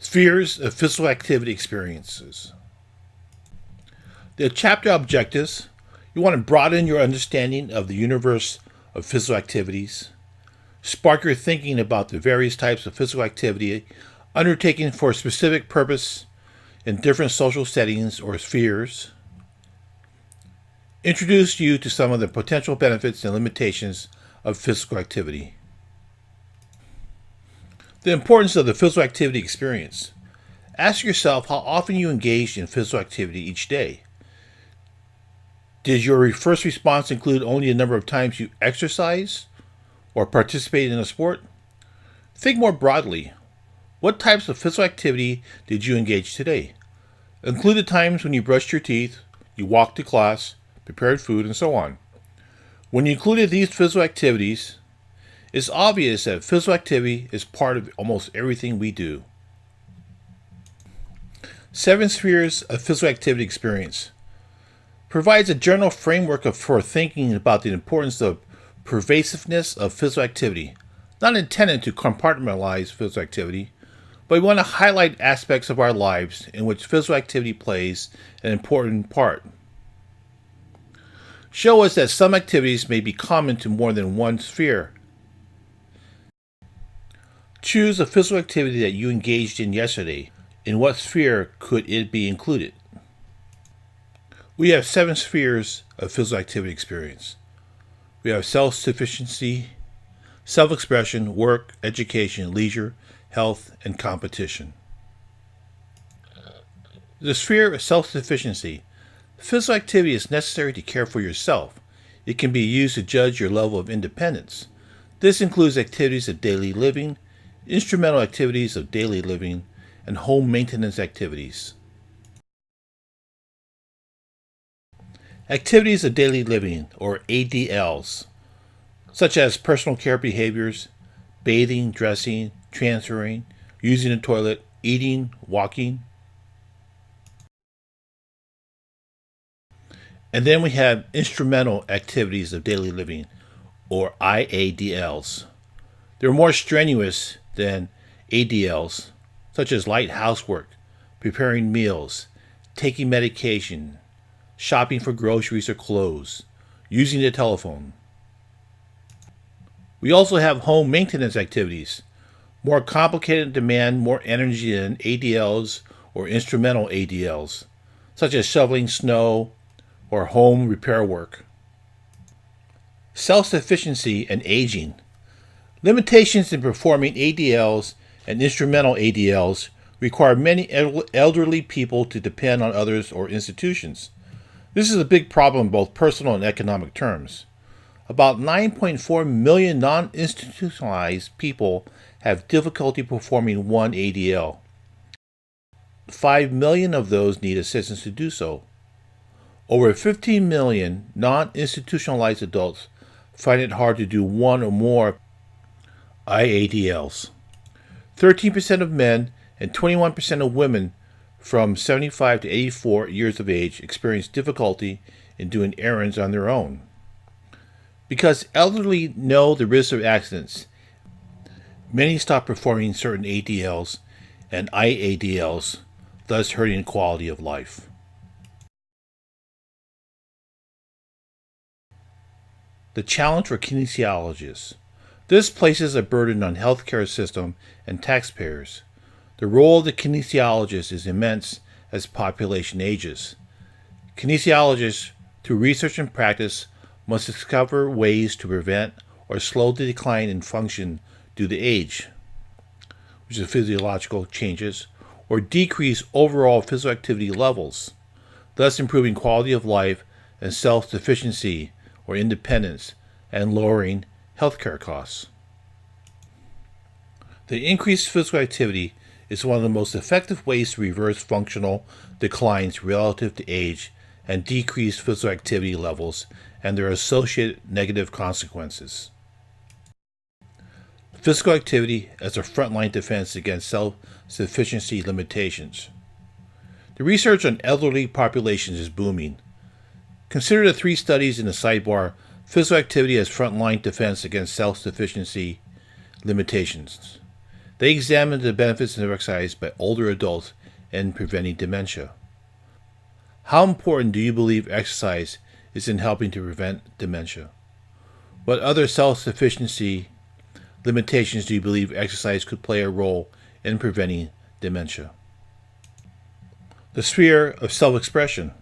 Spheres of physical activity experiences. The chapter objectives: you want to broaden your understanding of the universe of physical activities, spark your thinking about the various types of physical activity undertaken for a specific purpose in different social settings or spheres, introduce you to some of the potential benefits and limitations of physical activity. The importance of the physical activity experience. Ask yourself how often you engaged in physical activity each day. Did your first response include only the number of times you exercised or participated in a sport? Think more broadly. What types of physical activity did you engage today? Include the times when you brushed your teeth, you walked to class, prepared food, and so on. When you included these physical activities, it's obvious that physical activity is part of almost everything we do. 7 spheres of physical activity experience provides a general framework for thinking about the importance of pervasiveness of physical activity, not intended to compartmentalize physical activity, but we want to highlight aspects of our lives in which physical activity plays an important part. Show us that some activities may be common to more than one sphere. Choose a physical activity that you engaged in yesterday. In what sphere could it be included? We have 7 spheres of physical activity experience. We have self-sufficiency, self-expression, work, education, leisure, health, and competition. The sphere of self-sufficiency. Physical activity is necessary to care for yourself. It can be used to judge your level of independence. This includes activities of daily living, instrumental activities of daily living, and home maintenance activities. Activities of daily living, or ADLs, such as personal care behaviors, bathing, dressing, transferring, using the toilet, eating, walking. And then we have instrumental activities of daily living, or IADLs. They're more strenuous than ADLs, such as light housework, preparing meals, taking medication, shopping for groceries or clothes, using the telephone. We also have home maintenance activities, more complicated and demand more energy than ADLs or instrumental ADLs, such as shoveling snow or home repair work. Self-sufficiency and aging. Limitations in performing ADLs and instrumental ADLs require many elderly people to depend on others or institutions. This is a big problem in both personal and economic terms. About 9.4 million non-institutionalized people have difficulty performing one ADL. 5 million of those need assistance to do so. Over 15 million non-institutionalized adults find it hard to do one or more IADLs. 13% of men and 21% of women from 75 to 84 years of age experience difficulty in doing errands on their own. Because elderly know the risk of accidents, many stop performing certain ADLs and IADLs, thus hurting quality of life. The challenge for kinesiologists. This places a burden on healthcare system and taxpayers. The role of the kinesiologist is immense as population ages. Kinesiologists, through research and practice, must discover ways to prevent or slow the decline in function due to age, which is physiological changes, or decrease overall physical activity levels, thus improving quality of life and self-sufficiency or independence and lowering healthcare costs. The increased physical activity is one of the most effective ways to reverse functional declines relative to age and decrease physical activity levels and their associated negative consequences. Physical activity as a frontline defense against self-sufficiency limitations. The research on elderly populations is booming. Consider the 3 studies in the sidebar: physical activity as frontline defense against self-sufficiency limitations. They examined the benefits of exercise by older adults in preventing dementia. How important do you believe exercise is in helping to prevent dementia? What other self-sufficiency limitations do you believe exercise could play a role in preventing dementia? The sphere of self-expression.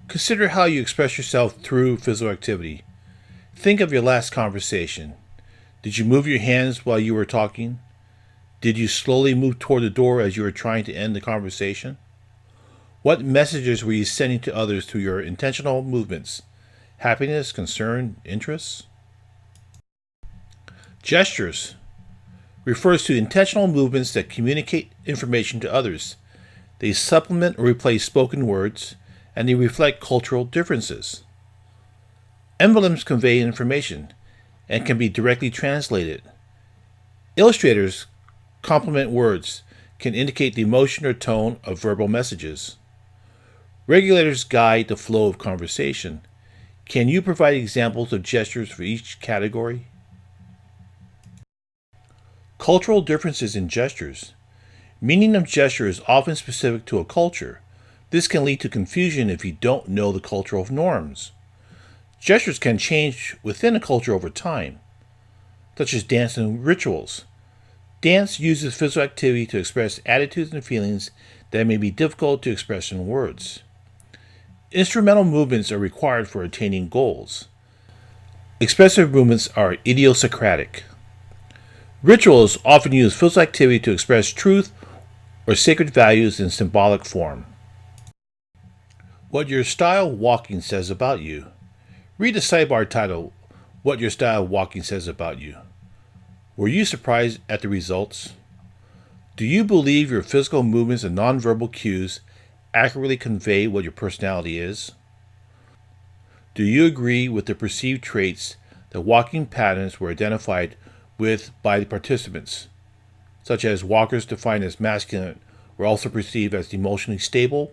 Consider how you express yourself through physical activity. Think of your last conversation. Did you move your hands while you were talking? Did you slowly move toward the door as you were trying to end the conversation? What messages were you sending to others through your intentional movements? Happiness, concern, interests? Gestures refers to intentional movements that communicate information to others. They supplement or replace spoken words, and they reflect cultural differences. Emblems convey information and can be directly translated. Illustrators complement words, can indicate the emotion or tone of verbal messages. Regulators guide the flow of conversation. Can you provide examples of gestures for each category? Cultural differences in gestures. Meaning of gesture is often specific to a culture. This can lead to confusion if you don't know the cultural norms. Gestures can change within a culture over time, such as dance and rituals. Dance uses physical activity to express attitudes and feelings that may be difficult to express in words. Instrumental movements are required for attaining goals. Expressive movements are idiosyncratic. Rituals often use physical activity to express truth or sacred values in symbolic form. What your style walking says about you. Read the sidebar title, What Your Style Walking Says About You. Were you surprised at the results? Do you believe your physical movements and nonverbal cues accurately convey what your personality is? Do you agree with the perceived traits that walking patterns were identified with by the participants, such as walkers defined as masculine were also perceived as emotionally stable,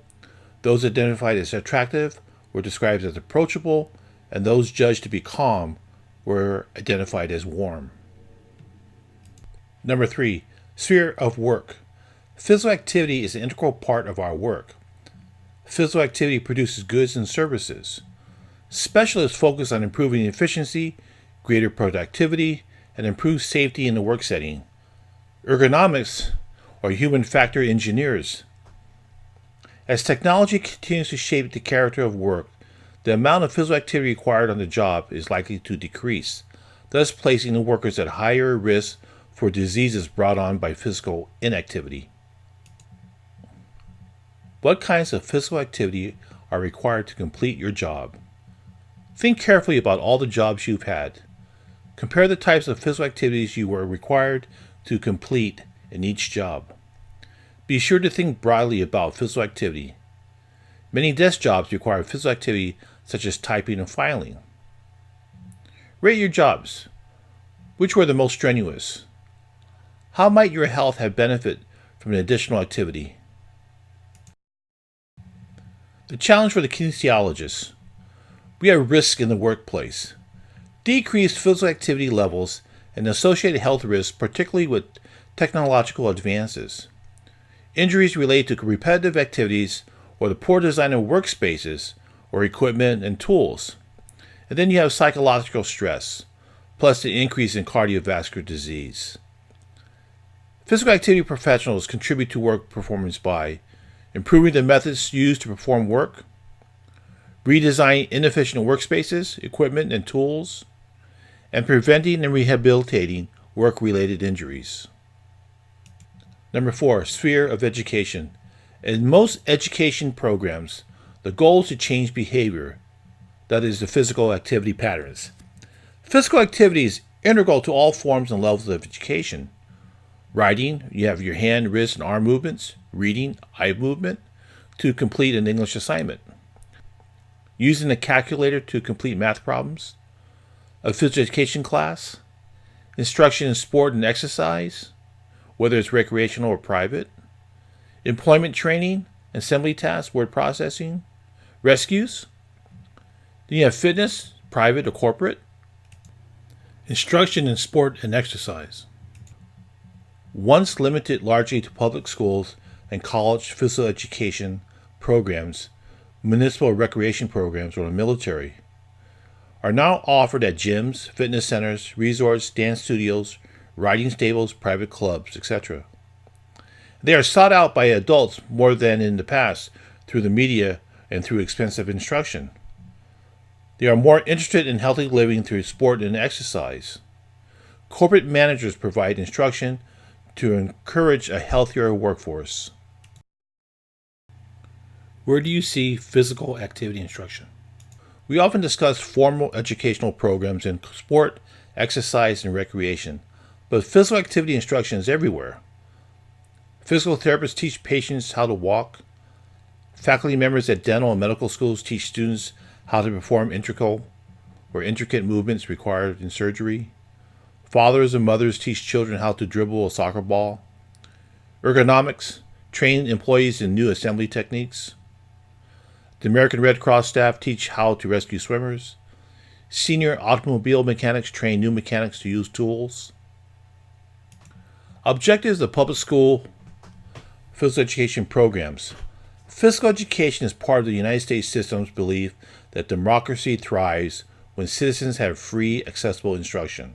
those identified as attractive were described as approachable, and those judged to be calm were identified as warm? Number 3, sphere of work. Physical activity is an integral part of our work. Physical activity produces goods and services. Specialists focus on improving efficiency, greater productivity, and improved safety in the work setting. Ergonomics or human factor engineers. As technology continues to shape the character of work, the amount of physical activity required on the job is likely to decrease, thus placing the workers at higher risk for diseases brought on by physical inactivity. What kinds of physical activity are required to complete your job? Think carefully about all the jobs you've had. Compare the types of physical activities you were required to complete in each job. Be sure to think broadly about physical activity. Many desk jobs require physical activity such as typing and filing. Rate your jobs. Which were the most strenuous? How might your health have benefited from an additional activity? The challenge for the kinesiologist. We have risk in the workplace. Decreased physical activity levels and associated health risks, particularly with technological advances. Injuries related to repetitive activities or the poor design of workspaces or equipment and tools. And then you have psychological stress, plus the increase in cardiovascular disease. Physical activity professionals contribute to work performance by improving the methods used to perform work, redesigning inefficient workspaces, equipment, and tools, and preventing and rehabilitating work-related injuries. Number 4, sphere of education. In most education programs, the goal is to change behavior, that is, the physical activity patterns. Physical activity is integral to all forms and levels of education. Writing, you have your hand, wrist, and arm movements. Reading, eye movement, to complete an English assignment. Using a calculator to complete math problems. A physical education class. Instruction in sport and exercise, whether it's recreational or private. Employment training, assembly tasks, word processing. Rescues. Then you have fitness, private or corporate. Instruction in sport and exercise. Once limited largely to public schools and college physical education programs, municipal recreation programs, or the military, are now offered at gyms, fitness centers, resorts, dance studios, riding stables, private clubs, etc. They are sought out by adults more than in the past through the media and through expensive instruction. They are more interested in healthy living through sport and exercise. Corporate managers provide instruction to encourage a healthier workforce. Where do you see physical activity instruction? We often discuss formal educational programs in sport, exercise, and recreation, but physical activity instruction is everywhere. Physical therapists teach patients how to walk. Faculty members at dental and medical schools teach students how to perform intricate movements required in surgery. Fathers and mothers teach children how to dribble a soccer ball. Ergonomics train employees in new assembly techniques. The American Red Cross staff teach how to rescue swimmers. Senior automobile mechanics train new mechanics to use tools. Objectives of public school physical education programs. Physical education is part of the United States system's belief that democracy thrives when citizens have free, accessible instruction.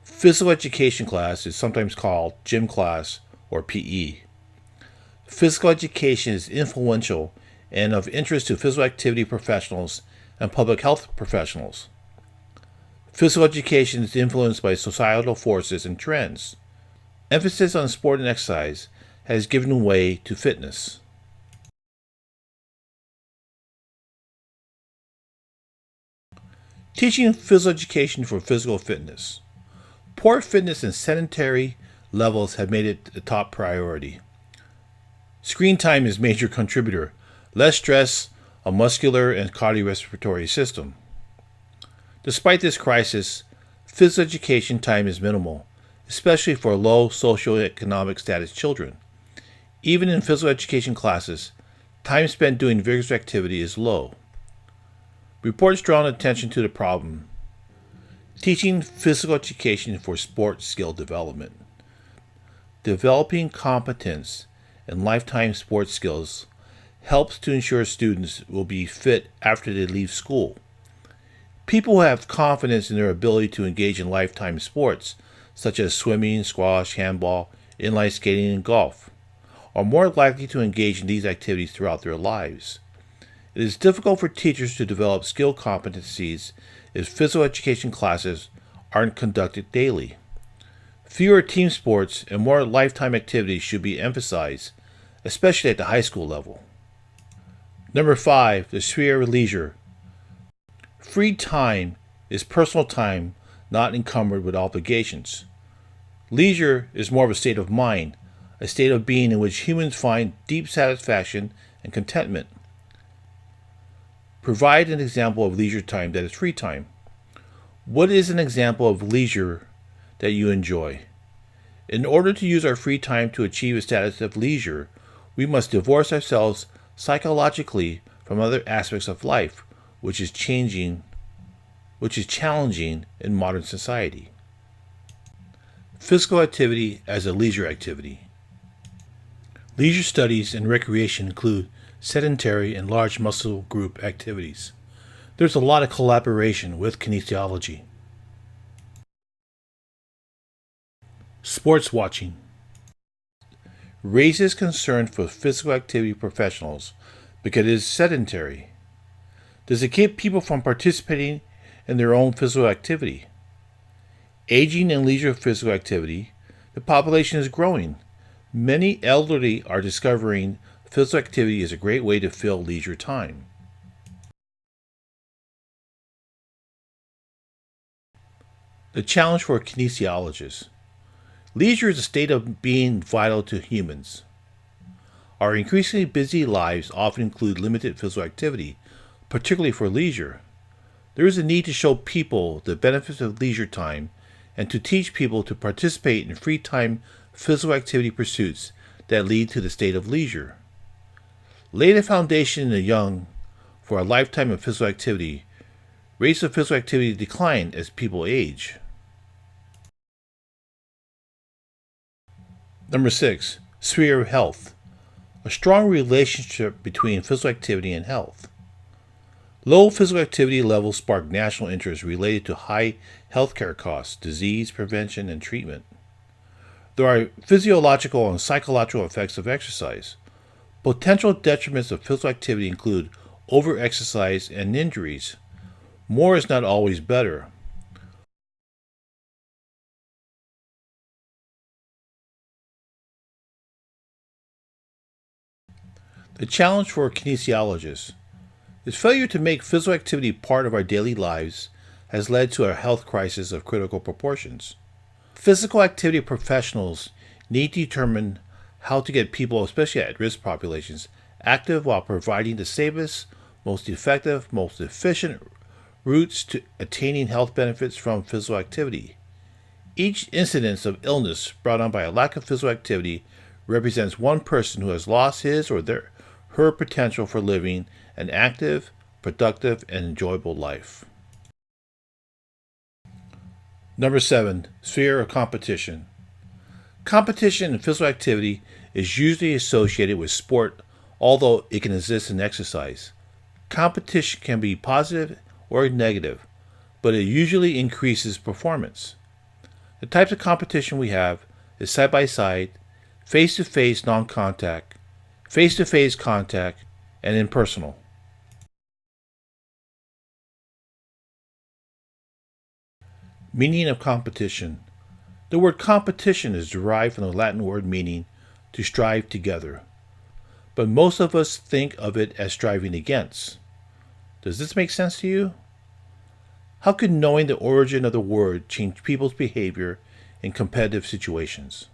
Physical education class is sometimes called gym class or PE. Physical education is influential and of interest to physical activity professionals and public health professionals. Physical education is influenced by societal forces and trends. Emphasis on sport and exercise has given way to fitness. Teaching physical education for physical fitness. Poor fitness and sedentary levels have made it a top priority. Screen time is a major contributor. Less stress on muscular and cardiorespiratory system. Despite this crisis, physical education time is minimal, especially for low socioeconomic status children. Even in physical education classes, time spent doing vigorous activity is low. Reports draw attention to the problem. Teaching physical education for sport skill development. Developing competence and lifetime sports skills helps to ensure students will be fit after they leave school. People who have confidence in their ability to engage in lifetime sports, such as swimming, squash, handball, inline skating, and golf, are more likely to engage in these activities throughout their lives. It is difficult for teachers to develop skill competencies if physical education classes aren't conducted daily. Fewer team sports and more lifetime activities should be emphasized, especially at the high school level. Number 5, the sphere of leisure. Free time is personal time not encumbered with obligations. Leisure is more of a state of mind, a state of being in which humans find deep satisfaction and contentment. Provide an example of leisure time that is free time. What is an example of leisure that you enjoy? In order to use our free time to achieve a status of leisure, we must divorce ourselves psychologically from other aspects of life, which is challenging in modern society. Physical activity as a leisure activity. Leisure studies and recreation include sedentary and large muscle group activities. There's a lot of collaboration with kinesiology. Sports watching raises concern for physical activity professionals because it is sedentary. Does it keep people from participating in their own physical activity? Aging and leisure physical activity, the population is growing. Many elderly are discovering physical activity is a great way to fill leisure time. The challenge for kinesiologists. Leisure is a state of being vital to humans. Our increasingly busy lives often include limited physical activity, particularly for leisure. There is a need to show people the benefits of leisure time and to teach people to participate in free time physical activity pursuits that lead to the state of leisure. Lay the foundation in the young for a lifetime of physical activity. Rates of physical activity decline as people age. Number 6, sphere of health. A strong relationship between physical activity and health. Low physical activity levels spark national interest related to high healthcare costs, disease prevention, and treatment. There are physiological and psychological effects of exercise. Potential detriments of physical activity include overexercise and injuries. More is not always better. The challenge for kinesiologists is failure to make physical activity part of our daily lives has led to a health crisis of critical proportions. Physical activity professionals need to determine how to get people, especially at risk populations, active while providing the safest, most effective, most efficient routes to attaining health benefits from physical activity. Each incidence of illness brought on by a lack of physical activity represents one person who has lost his or her potential for living an active, productive, and enjoyable life. Number 7, sphere of competition. Competition in physical activity is usually associated with sport, although it can exist in exercise. Competition can be positive or negative, but it usually increases performance. The types of competition we have is side by side, face to face non contact, face to face contact, and impersonal. Meaning of competition. The word competition is derived from the Latin word meaning to strive together, but most of us think of it as striving against. Does this make sense to you? How could knowing the origin of the word change people's behavior in competitive situations?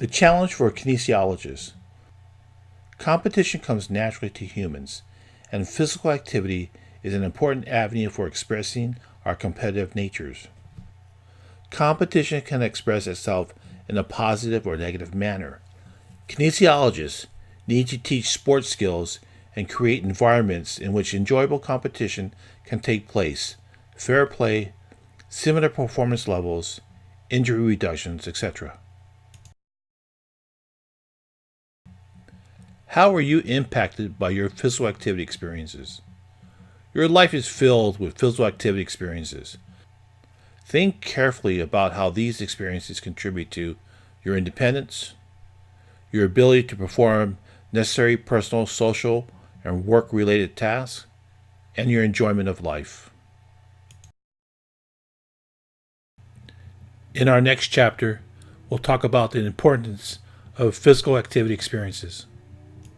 The challenge for a kinesiologist. Competition comes naturally to humans, and physical activity is an important avenue for expressing our competitive natures. Competition can express itself in a positive or negative manner. Kinesiologists need to teach sports skills and create environments in which enjoyable competition can take place, fair play, similar performance levels, injury reductions, etc. How are you impacted by your physical activity experiences? Your life is filled with physical activity experiences. Think carefully about how these experiences contribute to your independence, your ability to perform necessary personal, social, and work related tasks, and your enjoyment of life. In our next chapter, we'll talk about the importance of physical activity experiences.